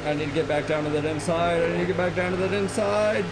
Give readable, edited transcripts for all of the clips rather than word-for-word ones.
I need to get back down to that inside. I need to get back down to that inside.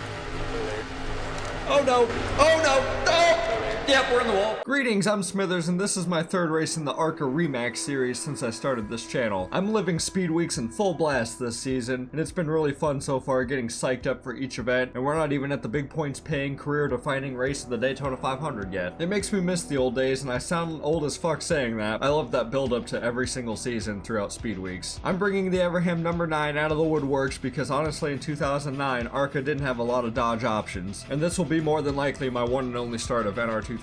Oh no! Oh no! No! Yep, we're in the wall. Greetings, I'm Smithers, and this is my third race in the ARCA Remax series since I started this channel. I'm living speed weeks in full blast this season, and it's been really fun so far getting psyched up for each event, and we're not even at the big points paying career defining race of the Daytona 500 yet. It makes me miss the old days, and I sound old as fuck saying that. I love that build up to every single season throughout speed weeks. I'm bringing the Everham number 9 out of the woodworks because honestly in 2009, ARCA didn't have a lot of dodge options, and this will be more than likely my one and only start of NR2009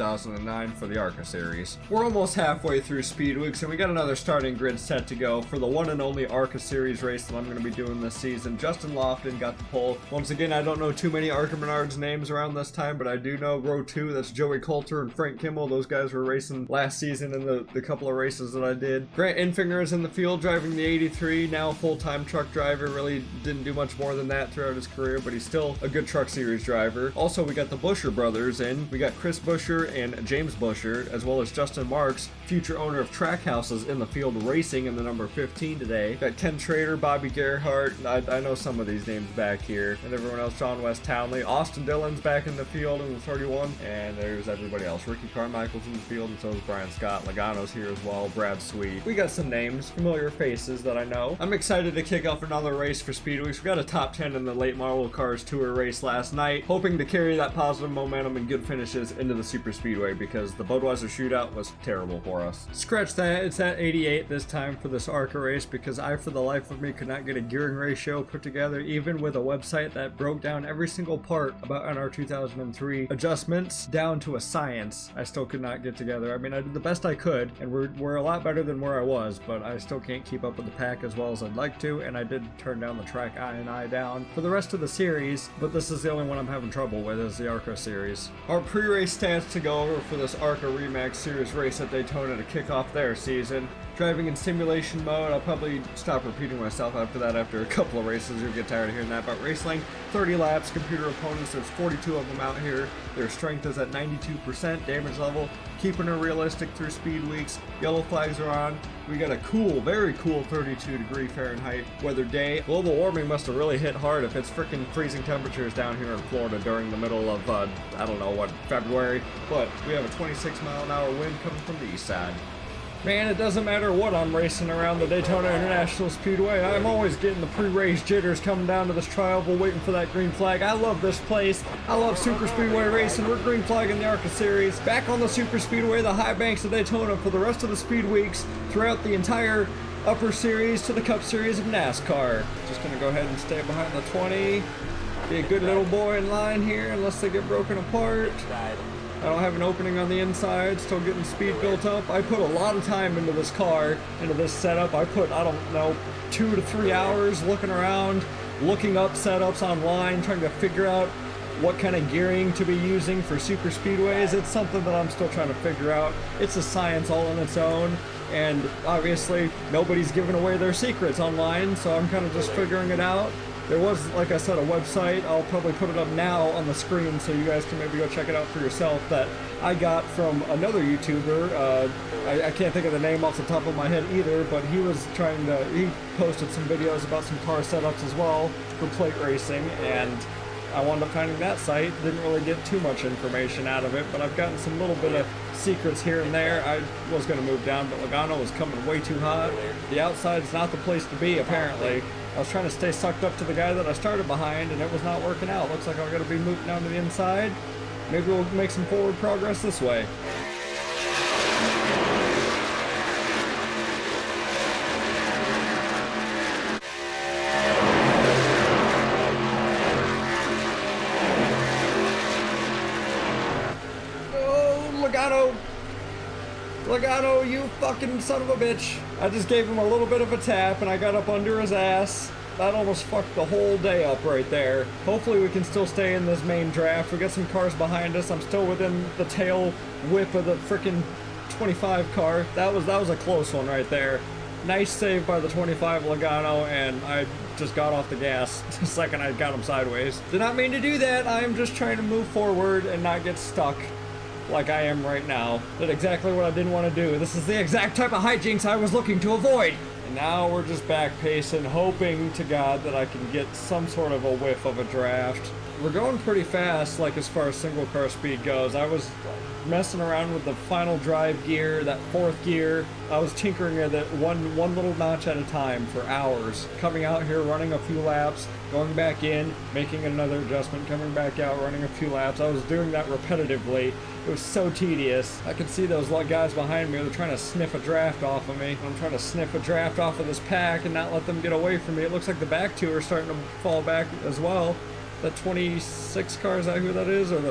for the ARCA series. We're almost halfway through speed weeks and we got another starting grid set to go for the one and only ARCA series race that I'm going to be doing this season. Justin Lofton got the pole. Once again, I don't know too many ARCA Menards names around this time, but I do know row 2, that's Joey Coulter and Frank Kimmel. Those guys were racing last season in the couple of races that I did. Grant Infinger is in the field driving the 83, now a full-time truck driver. Really didn't do much more than that throughout his career, but he's still a good truck series driver. Also, we got the Busher brothers in. We got Chris Busher and James Busher, as well as Justin Marks, future owner of Track Houses, in the field racing in the number 15 today. Got Ken Trader, Bobby Gerhardt, I know some of these names back here, and everyone else, John West Townley. Austin Dillon's back in the field in the 31, and there's everybody else. Ricky Carmichael's in the field, and so is Brian Scott. Logano's here as well, Brad Sweet. We got some names, familiar faces that I know. I'm excited to kick off another race for Speed Weeks. We got a top 10 in the late model cars tour race last night, hoping to carry that positive momentum and good finishes into the Super Speedway because the Budweiser shootout was terrible for us. Scratch that, it's at 88 this time for this ARCA race because I, for the life of me, could not get a gearing ratio put together, even with a website that broke down every single part about NR2003 adjustments down to a science. I still could not get together. I mean, I did the best I could, and we're a lot better than where I was, but I still can't keep up with the pack as well as I'd like to, and I did turn down the track I down for the rest of the series, but this is the only one I'm having trouble with, is the ARCA series. Our pre-race stats to go over for this ARCA Remax Series race at Daytona to kick off their season. Driving in simulation mode, I'll probably stop repeating myself after that. After a couple of races, you'll get tired of hearing that. But race length, 30 laps, computer opponents, there's 42 of them out here. Their strength is at 92%, damage level, keeping it realistic through speed weeks. Yellow flags are on. We got a cool, very cool 32-degree Fahrenheit weather day. Global warming must have really hit hard if it's freaking freezing temperatures down here in Florida during the middle of, I don't know what, February. But we have a 26-mile-an-hour wind coming from the east side. Man, it doesn't matter what I'm racing around the Daytona International Speedway. I'm always getting the pre-race jitters coming down to this trioval, waiting for that green flag. I love this place. I love Super Speedway racing. We're green flagging the ARCA series. Back on the Super Speedway, the high banks of Daytona for the rest of the speed weeks throughout the entire upper series to the Cup Series of NASCAR. Just gonna go ahead and stay behind the 20. Be a good little boy in line here unless they get broken apart. I don't have an opening on the inside, still getting speed built up. I put a lot of time into this car, into this setup. I put, I don't know, 2 to 3 hours looking around, looking up setups online, trying to figure out what kind of gearing to be using for super speedways. It's something that I'm still trying to figure out. It's a science all on its own, and obviously nobody's giving away their secrets online, so I'm kind of just figuring it out. There was, like I said, a website. I'll probably put it up now on the screen so you guys can maybe go check it out for yourself, that I got from another YouTuber. I can't think of the name off the top of my head either, but he posted some videos about some car setups as well for plate racing, and I wound up finding that site. Didn't really get too much information out of it, but I've gotten some little bit of secrets here and there. I was going to move down, but Logano was coming way too hot. The outside's not the place to be, apparently. I was trying to stay sucked up to the guy that I started behind, and it was not working out. Looks like I'm going to be moving down to the inside. Maybe we'll make some forward progress this way. Logano, you fucking son of a bitch. I just gave him a little bit of a tap and I got up under his ass. That almost fucked the whole day up right there. Hopefully we can still stay in this main draft. We got some cars behind us. I'm still within the tail whip of the freaking 25 car. That was a close one right there. Nice save by the 25 Logano, and I just got off the gas the second I got him sideways. Did not mean to do that. I am just trying to move forward and not get stuck like I am right now. Did exactly what I didn't want to do. This is the exact type of hijinks I was looking to avoid. And now we're just back pacing, hoping to God that I can get some sort of a whiff of a draft. We're going pretty fast, like as far as single car speed goes. I was messing around with the final drive gear, that fourth gear. I was tinkering with it one little notch at a time for hours. Coming out here, running a few laps, going back in, making another adjustment, coming back out, running a few laps. I was doing that repetitively. It was so tedious. I could see those guys behind me. They're trying to sniff a draft off of me. I'm trying to sniff a draft off of this pack and not let them get away from me. It looks like the back two are starting to fall back as well. That 26 car, is that who that is? Or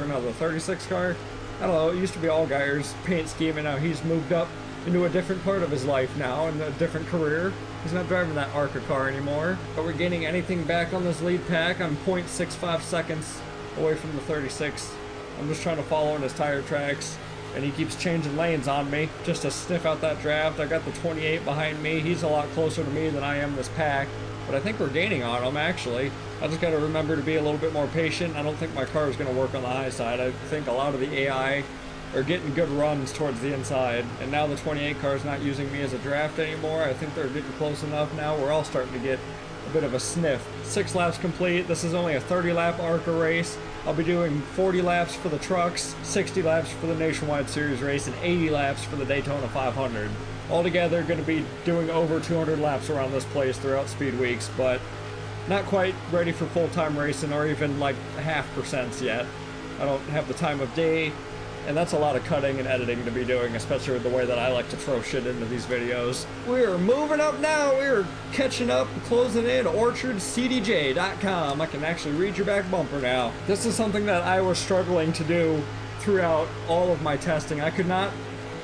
no, the 36 car? I don't know, it used to be Allgaier's paint scheme, and now he's moved up into a different part of his life now, and a different career. He's not driving that ARCA car anymore. Are we gaining anything back on this lead pack? I'm 0.65 seconds away from the 36. I'm just trying to follow in his tire tracks, and he keeps changing lanes on me just to sniff out that draft. I got the 28 behind me. He's a lot closer to me than I am this pack, but I think we're gaining on him, actually. I just got to remember to be a little bit more patient. I don't think my car is going to work on the high side. I think a lot of the AI are getting good runs towards the inside, and now the 28 car is not using me as a draft anymore. I think they're getting close enough now. We're all starting to get a bit of a sniff. 6 laps complete. This is only a 30-lap ARCA race. I'll be doing 40 laps for the trucks, 60 laps for the Nationwide Series race, and 80 laps for the Daytona 500. Altogether, going to be doing over 200 laps around this place throughout speed weeks, but not quite ready for full-time racing or even like half percents yet. I don't have the time of day, and that's a lot of cutting and editing to be doing, especially with the way that I like to throw shit into these videos. We're moving up now. We're catching up, closing in orchardcdj.com. I can actually read your back bumper now. This is something that I was struggling to do throughout all of my testing. I could not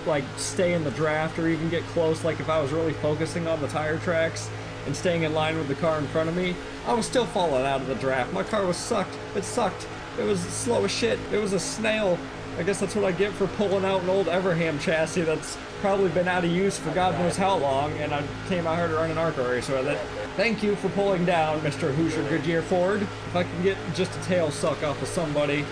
like stay in the draft or even get close. Like if I was really focusing on the tire tracks and staying in line with the car in front of me, I was still falling out of the draft. My car was sucked. It sucked. It was slow as shit. It was a snail. I guess that's what I get for pulling out an old Everham chassis that's probably been out of use for God knows how long, and I came out here to run an ARCA race with it. Thank you for pulling down, Mr. Hoosier Goodyear Ford. If I can get just a tail suck off of somebody,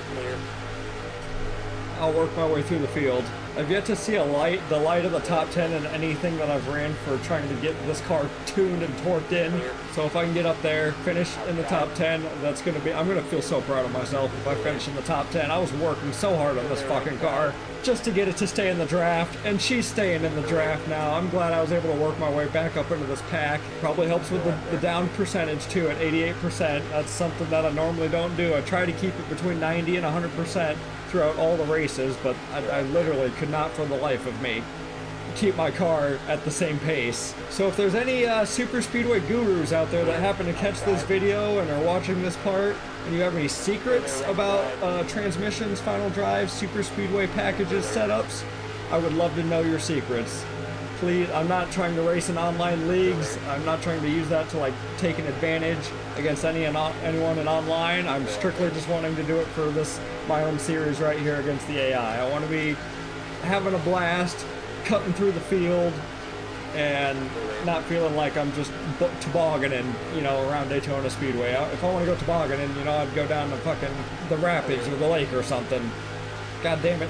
I'll work my way through the field. I've yet to see the light of the top 10 in anything that I've ran for trying to get this car tuned and torqued in. So if I can get up there, finish in the top 10, I'm gonna feel so proud of myself if I finish in the top 10. I was working so hard on this fucking car just to get it to stay in the draft, and she's staying in the draft now. I'm glad I was able to work my way back up into this pack. Probably helps with the down percentage too at 88%. That's something that I normally don't do. I try to keep it between 90 and 100% throughout all the races, but I literally could not for the life of me keep my car at the same pace. So if there's any super speedway gurus out there that happen to catch this video and are watching this part, and you have any secrets about transmissions, final drives, super speedway packages, setups, I would love to know your secrets. Please, I'm not trying to race in online leagues. I'm not trying to use that to like take an advantage against anyone in online. I'm strictly just wanting to do it for my own series right here against the AI. I want to be having a blast, cutting through the field, and not feeling like I'm just tobogganing, around Daytona Speedway. If I want to go tobogganing, I'd go down to fucking the rapids or the lake or something. God damn it,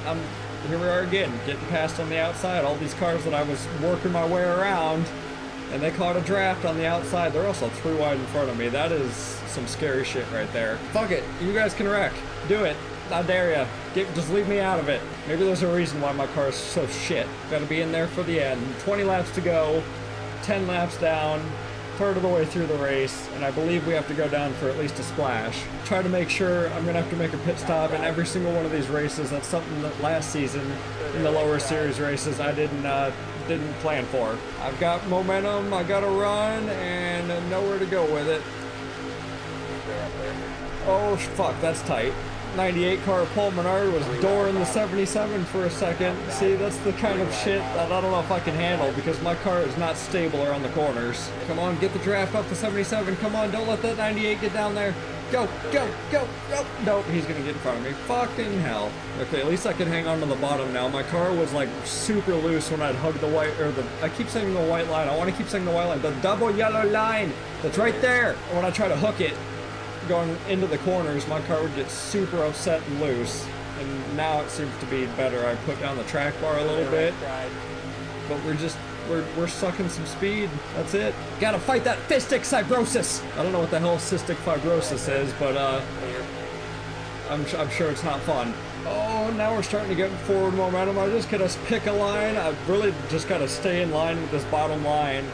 here we are again, getting past on the outside. All these cars that I was working my way around, and they caught a draft on the outside. They're also 3 wide in front of me. That is some scary shit right there. Fuck it, you guys can wreck. Do it. I dare ya. Just leave me out of it. Maybe there's a reason why my car is so shit. Gotta be in there for the end. 20 laps to go, 10 laps down, third of the way through the race, and I believe we have to go down for at least a splash. Try to make sure I'm gonna have to make a pit stop in every single one of these races. That's something that last season in the lower series races I didn't plan for. I've got momentum, I gotta run, and nowhere to go with it. Oh fuck, that's tight. 98 car Paul Menard was dooring the 77 for a second. See, that's the kind of shit that I don't know if I can handle because my car is not stable around the corners. Come on, get the draft up to 77. Come on, don't let that 98 get down there. Go, go, go, go. Nope, he's gonna get in front of me. Fucking hell. Okay, at least I can hang on to the bottom now. My car was like super loose when I'd hug the white, I keep saying the white line. I want to keep saying the white line. The double yellow line that's right there. When I try to hook it, going into the corners, my car would get super upset and loose, and now it seems to be better. I put down the track bar a little bit, but we're just We're sucking some speed. That's it. Gotta fight that cystic fibrosis. I don't know what the hell cystic fibrosis is, but I'm sure it's not fun. Oh, now we're starting to get forward momentum. I just gotta pick a line. I've really just gotta stay in line with this bottom line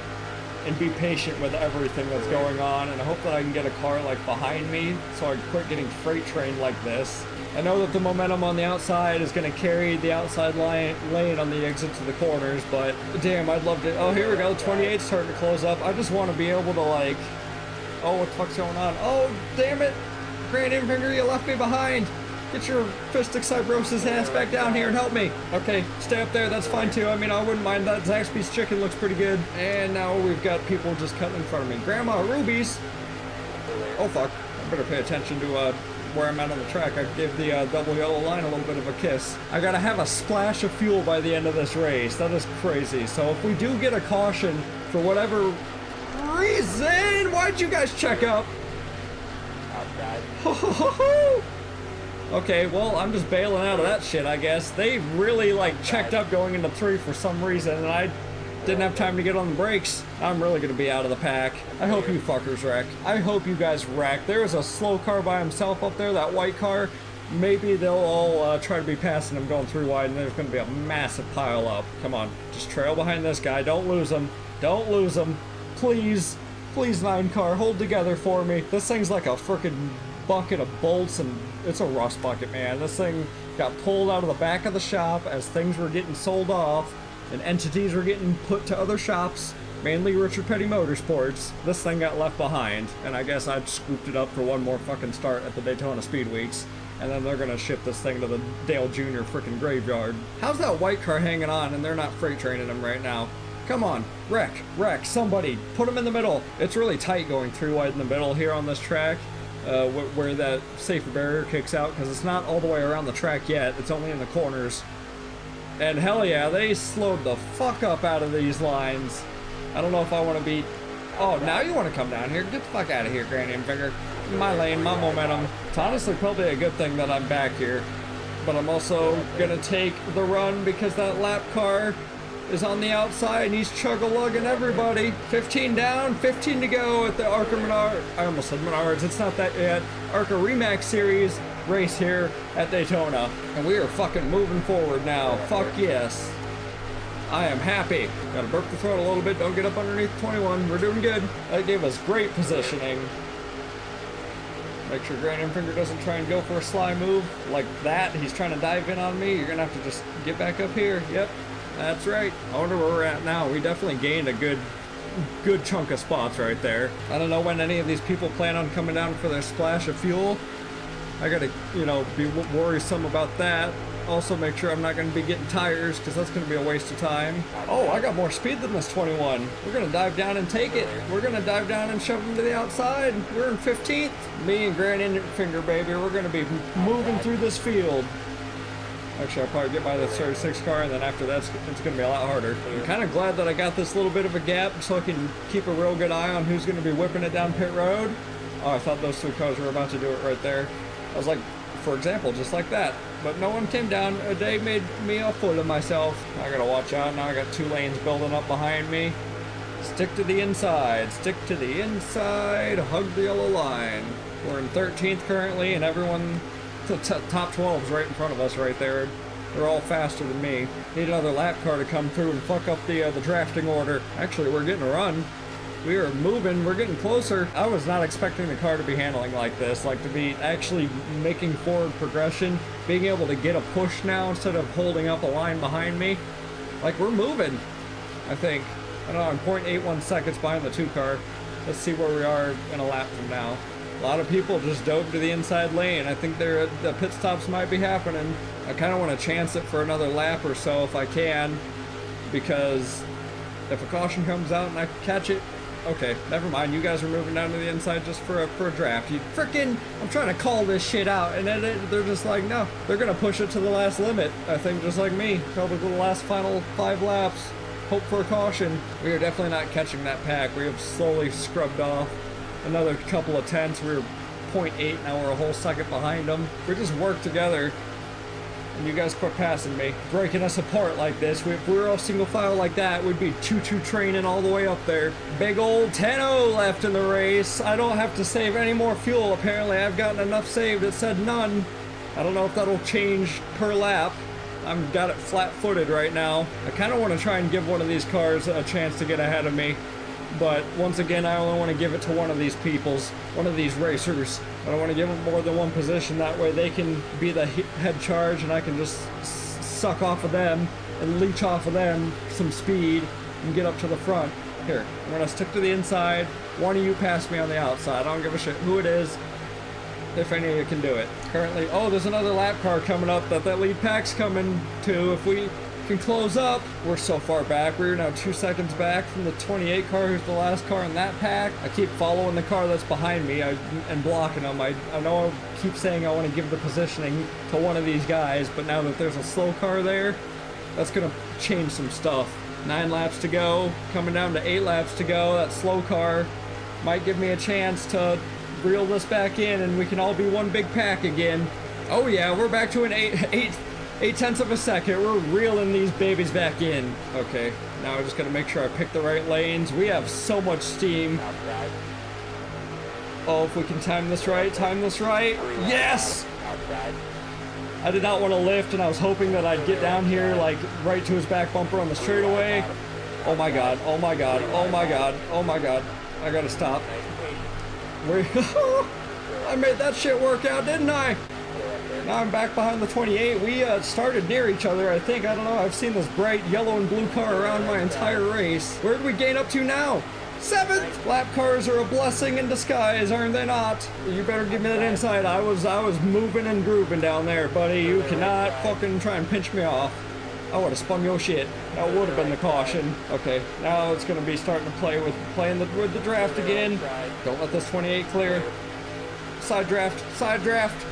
and be patient with everything that's going on, and I hope that I can get a car like behind me so I can quit getting freight trained like this. I know that the momentum on the outside is going to carry the outside lane on the exit to the corners, but damn, I'd love to. Oh, here we go. 28's starting to close up. I just want to be able to, like, oh, what the fuck's going on? Oh, damn it. Grand Infinger, you left me behind. Get your cystic fibrosis ass back down here and help me. Okay, stay up there. That's fine too. I mean, I wouldn't mind that. Zaxby's chicken looks pretty good. And now we've got people just cutting in front of me. Grandma Ruby's. Oh, fuck. I better pay attention to, where I'm at on the track. I gave the double yellow line a little bit of a kiss. I gotta have a splash of fuel by the end of this race. That is crazy. So if we do get a caution for whatever reason, why'd you guys check up? Outside. Okay, well, I'm just bailing out of that shit, I guess. They really, like, checked up going into 3 for some reason, and I didn't have time to get on the brakes. I'm really gonna be out of the pack. I hope you fuckers wreck. I hope you guys wreck. There is a slow car by himself up there, that white car. Maybe they'll all try to be passing him going 3 wide, and there's gonna be a massive pile up. Come on, just trail behind this guy. Don't lose him. Don't lose him. Please. Please, 9 car, hold together for me. This thing's like a frickin' bucket of bolts, and it's a rust bucket, man. This thing got pulled out of the back of the shop as things were getting sold off and entities were getting put to other shops, mainly Richard Petty Motorsports. This thing got left behind, and I guess I scooped it up for one more fucking start at the Daytona Speed Weeks, and then they're gonna ship this thing to the Dale Jr. frickin' graveyard. How's that white car hanging on and they're not freight training him right now? Come on, wreck, somebody, put him in the middle. It's really tight going 3 wide in the middle here on this track, where that safety barrier kicks out, because it's not all the way around the track yet, it's only in the corners. And hell yeah, they slowed the fuck up out of these lines. I don't know if I want to be... Oh, now you want to come down here? Get the fuck out of here, Grand Infinger. My lane, my momentum. It's honestly probably a good thing that I'm back here. But I'm also gonna take the run because that lap car is on the outside and he's chug-a-lugging everybody. 15 down, 15 to go at the ARCA Menard. I almost said Menards, it's not that yet. ARCA Remax Series race here at Daytona. And we are fucking moving forward now. Fuck yes. I am happy. Gotta burp the throat a little bit, don't get up underneath 21. We're doing good. That gave us great positioning. Make sure Grand Infinger doesn't try and go for a sly move like that. He's trying to dive in on me. You're gonna have to just get back up here. Yep. That's right. I wonder where we're at now. We definitely gained a good chunk of spots right there. I don't know when any of these people plan on coming down for their splash of fuel. I gotta, you know, be worrisome about that. Also make sure I'm not gonna be getting tires, because that's gonna be a waste of time. Oh, I got more speed than this 21. We're gonna dive down and take it. We're gonna dive down and shove them to the outside. We're in 15th. Me and Grand Infinger, baby, we're gonna be moving through this field. Actually, I'll probably get by the 36 car, and then after that, it's going to be a lot harder. I'm kind of glad that I got this little bit of a gap so I can keep a real good eye on who's going to be whipping it down pit road. Oh, I thought those 2 cars were about to do it right there. I was like, for example, just like that. But no one came down. They made me a fool of myself. I got to watch out. Now I got 2 lanes building up behind me. Stick to the inside. Stick to the inside. Hug the yellow line. We're in 13th currently, and everyone... The top 12's right in front of us right there. They're all faster than me. Need another lap car to come through and fuck up the drafting order. Actually, we're getting a run. We are moving. We're getting closer. I was not expecting the car to be handling like this, like to be actually making forward progression, being able to get a push now instead of holding up a line behind me. Like, we're moving, I think. I don't know, I'm 0.81 seconds behind the 2 car. Let's see where we are in a lap from now. A lot of people just dove to the inside lane. I think the pit stops might be happening. I kind of want to chance it for another lap or so if I can, because if a caution comes out and I catch it, okay, never mind. You guys are moving down to the inside just for a draft. You frickin', I'm trying to call this shit out, and then they're just like, no, they're gonna push it to the last limit. I think just like me, probably the last final 5 laps. Hope for a caution. We are definitely not catching that pack. We have slowly scrubbed off. Another couple of tenths. We were 0.8, now we're a whole second behind them. We just worked together And you guys quit passing me, breaking us apart like this. If we were all single file like that, we'd be choo-choo training all the way up there. Big old 10-0 left in the race. I don't have to save any more fuel. Apparently, I've gotten enough saved. It said none. I don't know if that'll change per lap. I've got it flat-footed right now. I kind of want to try and give one of these cars a chance to get ahead of me. But once again, I only want to give it to one of these peoples, one of these racers. I don't want to give them more than one position. That way they can be the head charge and I can just suck off of them and leech off of them some speed and get up to the front. Here, I'm going to stick to the inside. One of you pass me on the outside. I don't give a shit who it is, if any of you can do it. Currently, oh, there's another lap car coming up that lead pack's coming to. If we can close up, we're so far back. We're now 2 seconds back from the 28 car, who's the last car in that pack. I keep following the car that's behind me and blocking them. I know I keep saying I want to give the positioning to one of these guys, but now that there's a slow car there, that's going to change some stuff. 9 laps to go, coming down to 8 laps to go. That slow car might give me a chance to reel this back in and we can all be one big pack again. Oh yeah, we're back to an 8/10 of a second. We're reeling these babies back in. Okay, now I just gotta make sure I pick the right lanes. We have so much steam. Oh, if we can time this right, Yes! I did not want to lift, and I was hoping that I'd get down here, like, right to his back bumper on the straightaway. Oh my god, oh my god, oh my god, oh my god. I gotta stop. I made that shit work out, didn't I? Now I'm back behind the 28. We started near each other, I think. I don't know. I've seen this bright yellow and blue car around my entire race. Where did we gain up to now? 7th! Lap cars are a blessing in disguise, aren't they not? You better give me that inside. I was moving and grooving down there, buddy. You cannot fucking try and pinch me off. I would have spun your shit. That would have been the caution. Okay, now it's going to be starting to play with the draft again. Don't let this 28 clear. Side draft, side draft.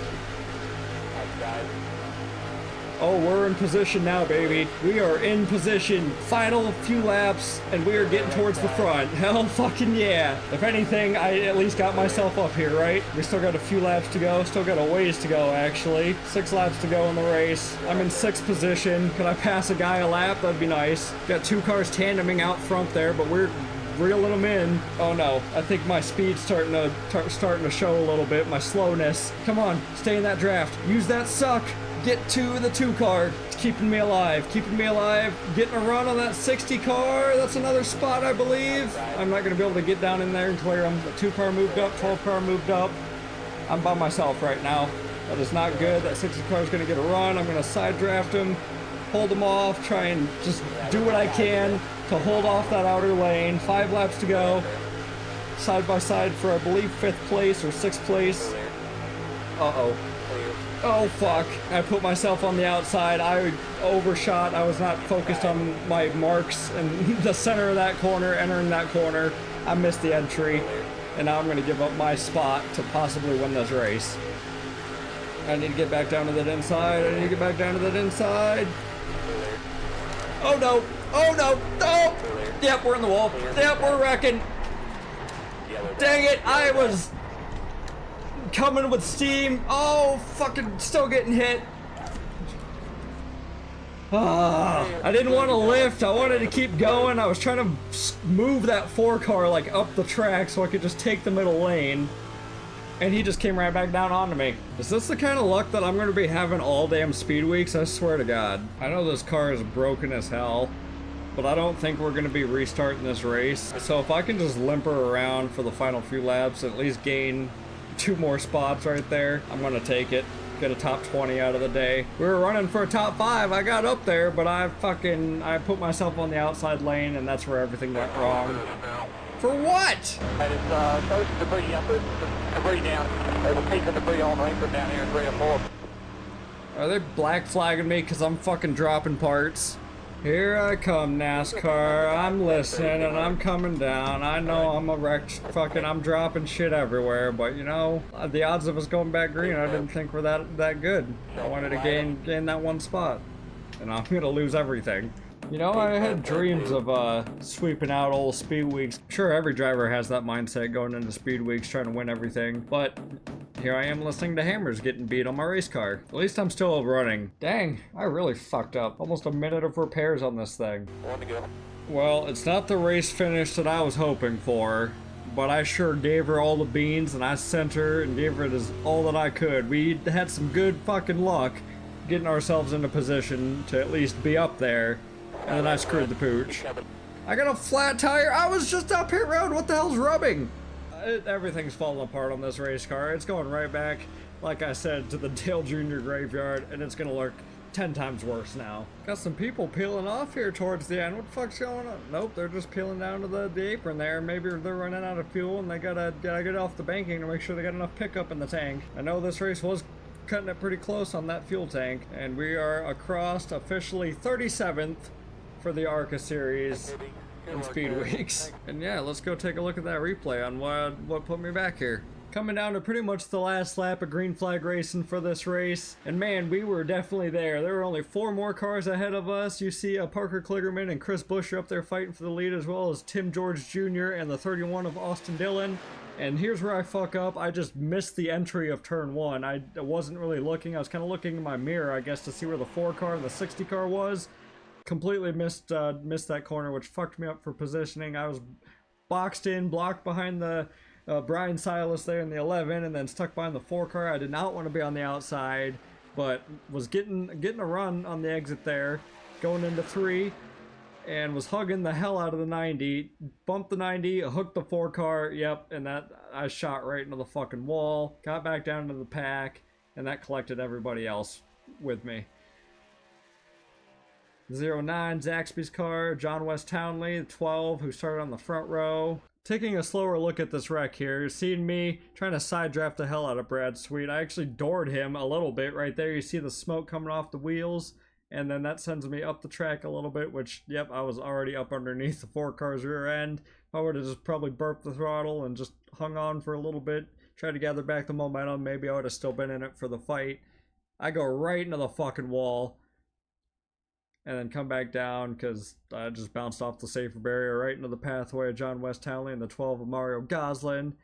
Oh, we're in position now, baby. We are in position. Final few laps, and we are getting towards the front. Hell fucking yeah. If anything, I at least got myself up here, right? We still got a few laps to go. Still got a ways to go, actually. 6 laps to go in the race. I'm in 6th position. Could I pass a guy a lap? That'd be nice. Got 2 cars tandeming out front there, but we're reeling them in. Oh no, I think my speed's starting to show a little bit. My slowness. Come on, stay in that draft. Use that suck. Get to the 2 car. It's keeping me alive. Keeping me alive. Getting a run on that 60 car. That's another spot, I believe. I'm not going to be able to get down in there and clear them. The 2 car moved up. 12 car moved up. I'm by myself right now. That is not good. That 60 car is going to get a run. I'm going to side draft him. Hold them off. Try and just do what I can to hold off that outer lane. 5 laps to go. Side by side for, I believe, 5th place or 6th place. Uh-oh. Oh fuck, I put myself on the outside. I overshot. I was not focused on my marks and the center of that corner, entering that corner. I missed the entry, and now I'm going to give up my spot to possibly win this race. I need to get back down to that inside. I need to get back down to that inside. Oh no, oh no, no! Yep, we're in the wall. Yep, we're wrecking. Dang it, I was coming with steam. Oh, fucking still getting hit. I didn't want to lift. I wanted to keep going. I was trying to move that 4 car like up the track so I could just take the middle lane. And he just came right back down onto me. Is this the kind of luck that I'm going to be having all damn speed weeks? I swear to God. I know this car is broken as hell, but I don't think we're going to be restarting this race. So if I can just limper around for the final few laps, at least gain 2 more spots right there, I'm gonna take it. Get a top 20 out of the day. We were running for a top 5. I got up there, but I put myself on the outside lane, and that's where everything went wrong. For what? It's those debris up, debris down. They will keep the debris on anchor down here in 3 or 4. Are they black flagging me because I'm fucking dropping parts? Here I come, NASCAR. I'm listening and I'm coming down. I know I'm a wrecked fucking, I'm dropping shit everywhere, but you know, the odds of us going back green, I didn't think were that good. I wanted to gain that 1 spot, and I'm gonna lose everything. You know, I had dreams of sweeping out old speed weeks. Sure, every driver has that mindset going into speed weeks, trying to win everything, but here I am listening to hammers getting beat on my race car. At least I'm still running. Dang, I really fucked up. Almost a minute of repairs on this thing. One to go. Well, it's not the race finish that I was hoping for, but I sure gave her all the beans, and I sent her and gave her all that I could. We had some good fucking luck getting ourselves into position to at least be up there. And then I screwed the pooch. I got a flat tire. I was just up here road. What the hell's rubbing? Everything's falling apart on this race car. It's going right back, like I said, to the Dale Jr. graveyard, and it's gonna look 10 times worse now. Got some people peeling off here towards the end. What the fuck's going on? Nope, they're just peeling down to the apron there. Maybe they're running out of fuel and they gotta get off the banking to make sure they got enough pickup in the tank. I know this race was cutting it pretty close on that fuel tank, and we are across officially 37th for the ARCA series in speed weeks. And yeah, let's go take a look at that replay on what put me back here. Coming down to pretty much the last lap of green flag racing for this race, and man, we were definitely there. There were only 4 more cars ahead of us. You see Parker Kligerman and Chris Buescher up there fighting for the lead, as well as Tim George Jr. and the 31 of Austin Dillon. And here's where I fuck up. I just missed the entry of turn 1. I wasn't really looking. I was kind of looking in my mirror, I guess, to see where the 4 car and the 60 car was. Completely missed that corner, which fucked me up for positioning. I was boxed in, blocked behind the Brian Silas there in the 11, and then stuck behind the 4 car. I did not want to be on the outside, but was getting a run on the exit there, going into 3, and was hugging the hell out of the 90. Bumped the 90, hooked the 4 car, yep, and that I shot right into the fucking wall. Got back down to the pack, and that collected everybody else with me. 09, Zaxby's car, John West Townley, 12, who started on the front row. Taking a slower look at this wreck here, seeing me trying to side draft the hell out of Brad Sweet. I actually doored him a little bit right there. You see the smoke coming off the wheels, and then that sends me up the track a little bit, which, yep, I was already up underneath the 4 car's rear end. If I would have just probably burped the throttle and just hung on for a little bit, tried to gather back the momentum, maybe I would have still been in it for the fight. I go right into the fucking wall, and then come back down because I just bounced off the safer barrier right into the pathway of John West Townley and the 12 of Mario Goslin.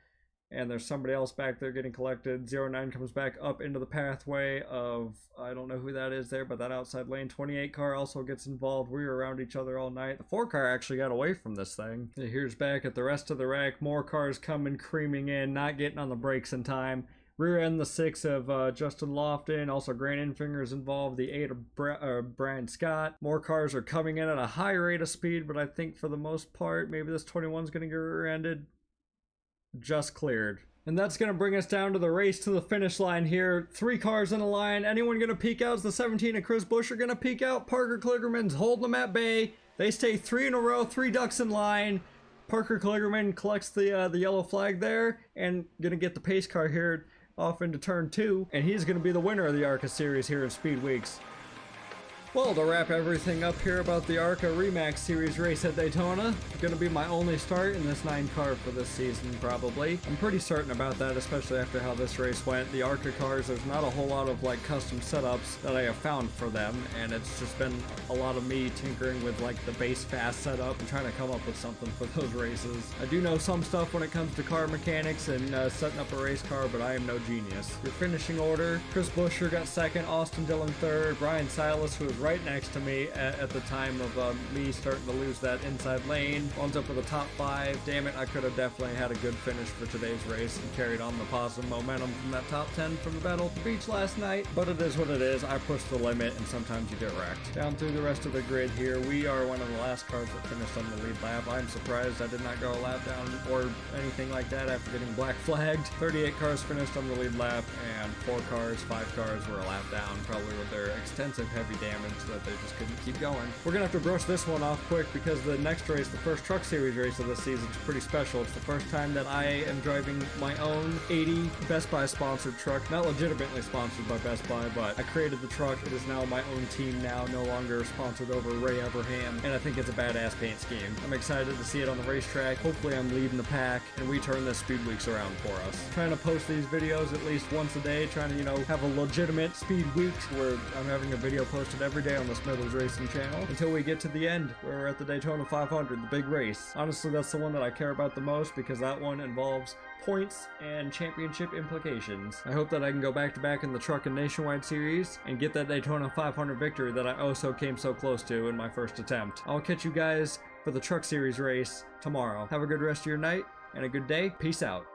And there's somebody else back there getting collected. 09 comes back up into the pathway of, I don't know who that is there, but that outside lane 28 car also gets involved. We were around each other all night. The 4 car actually got away from this thing. Here's back at the rest of the wreck. More cars coming, creaming in, not getting on the brakes in time. Rear end the 6 of Justin Lofton, also Grant Infingers involved, the 8 of Brian Scott. More cars are coming in at a high rate of speed, but I think for the most part, maybe this 21's going to get rear-ended. Just cleared. And that's going to bring us down to the race to the finish line here. 3 cars in a line. Anyone going to peek out? Is the 17 of Chris Buescher going to peek out? Parker Kligerman's holding them at bay. They stay 3 in a row, 3 ducks in line. Parker Kligerman collects the yellow flag there and going to get the pace car here off into turn 2, and he's going to be the winner of the ARCA series here in Speed Weeks. Well, to wrap everything up here about the ARCA Remax Series race at Daytona, going to be my only start in this 9 car for this season, probably. I'm pretty certain about that, especially after how this race went. The ARCA cars, there's not a whole lot of like custom setups that I have found for them, and it's just been a lot of me tinkering with like the base fast setup and trying to come up with something for those races. I do know some stuff when it comes to car mechanics and setting up a race car, but I am no genius. Your finishing order: Chris Buescher got 2nd, Austin Dillon 3rd, Brian Silas, who was right next to me at the time of me starting to lose that inside lane, ends up with a top 5. Damn it, I could have definitely had a good finish for today's race and carried on the positive momentum from that top 10 from the Battle at the Beach last night, but it is what it is. I pushed the limit, and sometimes you get wrecked. Down through the rest of the grid here, we are one of the last cars that finished on the lead lap. I'm surprised I did not go a lap down or anything like that after getting black flagged. 38 cars finished on the lead lap, and 4 cars, 5 cars were a lap down, probably with their extensive heavy damage that they just couldn't keep going. We're gonna have to brush this one off quick because the next race, the first Truck Series race of this season, is pretty special. It's the first time that I am driving my own 80 Best Buy sponsored truck. Not legitimately sponsored by Best Buy, but I created the truck. It is now my own team now, no longer sponsored over Ray Abraham, and I think it's a badass paint scheme. I'm excited to see it on the racetrack. Hopefully I'm leading the pack and we turn this Speed Weeks around for us. Trying to post these videos at least once a day, trying to, you know, have a legitimate Speed Weeks where I'm having a video posted every every day on the Smithers Racing channel until we get to the end where we're at the Daytona 500, the big race. Honestly, that's the one that I care about the most because that one involves points and championship implications. I hope that I can go back-to-back in the Truck and Nationwide series and get that Daytona 500 victory that I also came so close to in my first attempt. I'll catch you guys for the Truck Series race tomorrow. Have a good rest of your night and a good day. Peace out.